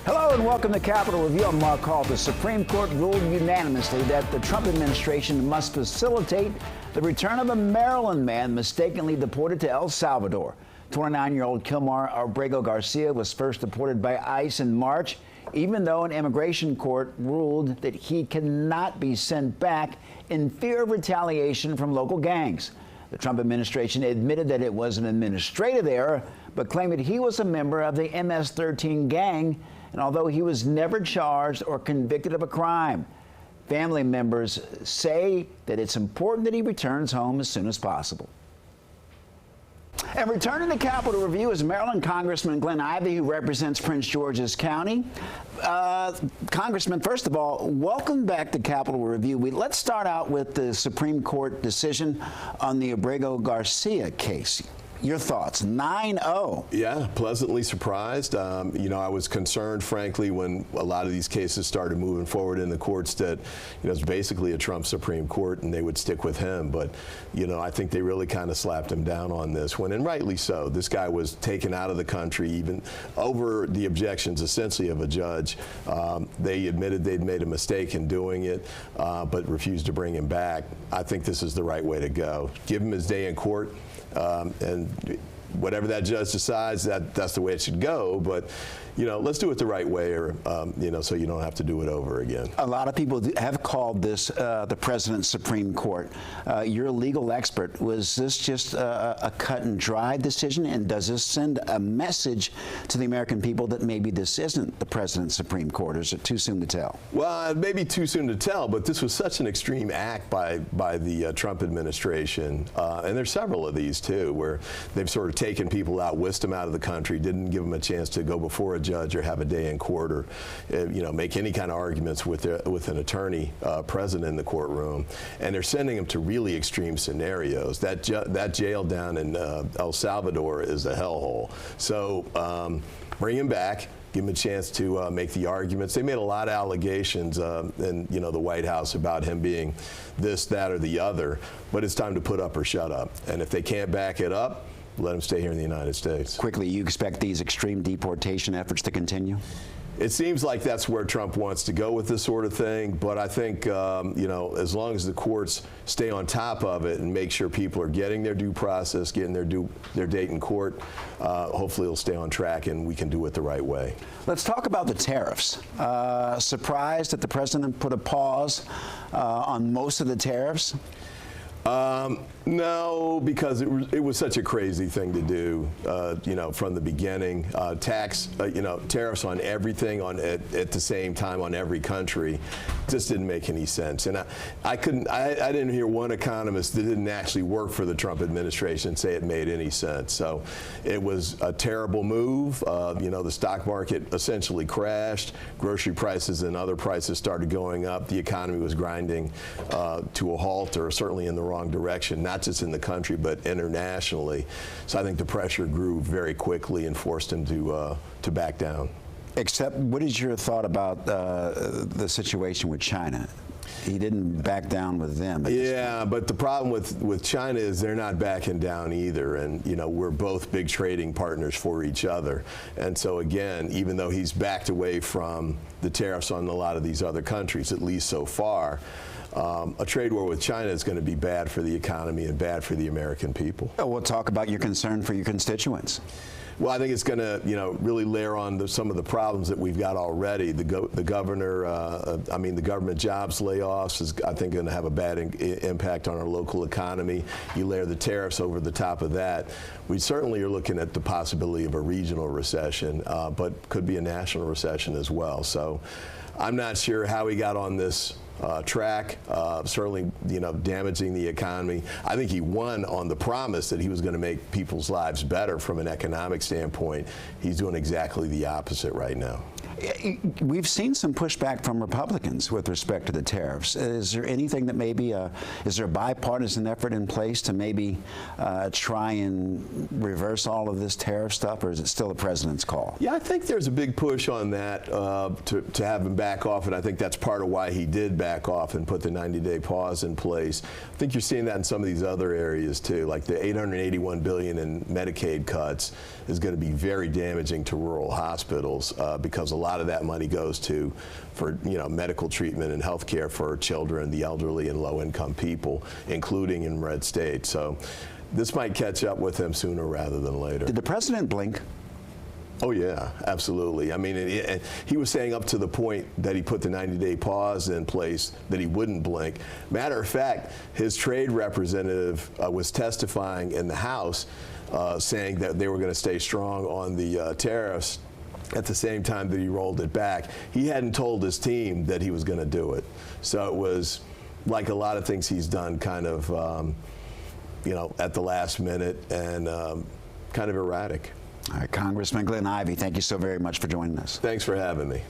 Hello and welcome to Capitol Review. I'm Mark Hall. The Supreme Court ruled unanimously that the Trump administration must facilitate the return of a Maryland man mistakenly deported to El Salvador. 29-year-old Kilmar Abrego Garcia was first deported by ICE in March, even though an immigration court ruled that he cannot be sent back in fear of retaliation from local gangs. The Trump administration admitted that it was an administrative error, but claimed that he was a member of the MS-13 gang, and although he was never charged or convicted of a crime. Family members say that it's important that he returns home as soon as possible. And returning to Capitol Review is Maryland Congressman Glenn Ivey, who represents Prince George's County. Congressman, first of all, welcome back to Capitol Review. Let's start out with the Supreme Court decision on the Abrego Garcia case. Your thoughts? 9-0. Yeah, pleasantly surprised. You know, I was concerned, frankly, when a lot of these cases started moving forward in the courts that, you know, it's basically a Trump Supreme Court and they would stick with him. But, you know, I think they really kind of slapped him down on this one, and rightly so. This guy was taken out of the country, even over the objections, essentially, of a judge. They admitted they'd made a mistake in doing it, but refused to bring him back. I think this is the right way to go. Give him his day in court. And whatever that judge decides, that's the way it should go. But, you know, let's do it the right way, or, you know, so you don't have to do it over again. A lot of people have called this the President's Supreme Court. You're a legal expert. Was this just a cut and dry decision? And does this send a message to the American people that maybe this isn't the President's Supreme Court? Or is it too soon to tell? Well, it may be too soon to tell, but this was such an extreme act by the Trump administration. And there's several of these, too, where they've sort of taken people out, whisked them out of the country, didn't give them a chance to go before a judge or have a day in court, or you know, make any kind of arguments with an attorney present in the courtroom, and they're sending them to really extreme scenarios. That jail down in El Salvador is a hellhole. So bring him back. Give him a chance to make the arguments. They made a lot of allegations in, you know, the White House about him being this, that, or the other. But it's time to put up or shut up. And if they can't back it up, let him stay here in the United States. Quickly, you expect these extreme deportation efforts to continue? It seems like that's where Trump wants to go with this sort of thing, but I think, you know, as long as the courts stay on top of it and make sure people are getting their due process, getting their date in court, hopefully it'll stay on track and we can do it the right way. Let's talk about the tariffs. Surprised that the president put a pause on most of the tariffs? No, because it was such a crazy thing to do, you know, from the beginning. You know, tariffs on everything at the same time on every country just didn't make any sense. And I didn't hear one economist that didn't actually work for the Trump administration say it made any sense. So it was a terrible move. You know, the stock market essentially crashed. Grocery prices and other prices started going up. The economy was grinding to a halt, or certainly in the wrong direction, not just in the country, but internationally. So I think the pressure grew very quickly and forced him to back down. Except, what is your thought about the situation with China? He didn't back down with them. Yeah, but the problem with China is they're not backing down either. And, you know, we're both big trading partners for each other. And so, again, even though he's backed away from the tariffs on a lot of these other countries, at least so far, a trade war with China is going to be bad for the economy and bad for the American people. We'll talk about your concern for your constituents. Well, I think it's going to, you know, really layer on some of the problems that we've got already. The government jobs layoffs is, I think, going to have a bad impact on our local economy. You layer the tariffs over the top of that. We certainly are looking at the possibility of a regional recession, but could be a national recession as well. So I'm not sure how he got on this track, certainly, you know, damaging the economy. I think he won on the promise that he was going to make people's lives better from an economic standpoint. He's doing exactly the opposite right now. We've seen some pushback from Republicans with respect to the tariffs. Is there anything that maybe, is there a bipartisan effort in place to maybe try and reverse all of this tariff stuff, or is it still the president's call? Yeah, I think there's a big push on that to have him back off, and I think that's part of why he did back off and put the 90-day pause in place. I think you're seeing that in some of these other areas too, like the $881 billion in Medicaid cuts is going to be very damaging to rural hospitals because a lot of that money goes to for medical treatment and health care for children, the elderly, and low-income people, including in red states. So this might catch up with him sooner rather than later. Did the president blink? Oh, yeah, absolutely. I mean, he was saying up to the point that he put the 90-day pause in place that he wouldn't blink. Matter of fact, his trade representative was testifying in the House saying that they were going to stay strong on the tariffs at the same time that he rolled it back. He hadn't told his team that he was going to do it. So it was like a lot of things he's done, kind of, at the last minute and kind of erratic. All right, Congressman Glenn Ivey, thank you so very much for joining us. Thanks for having me.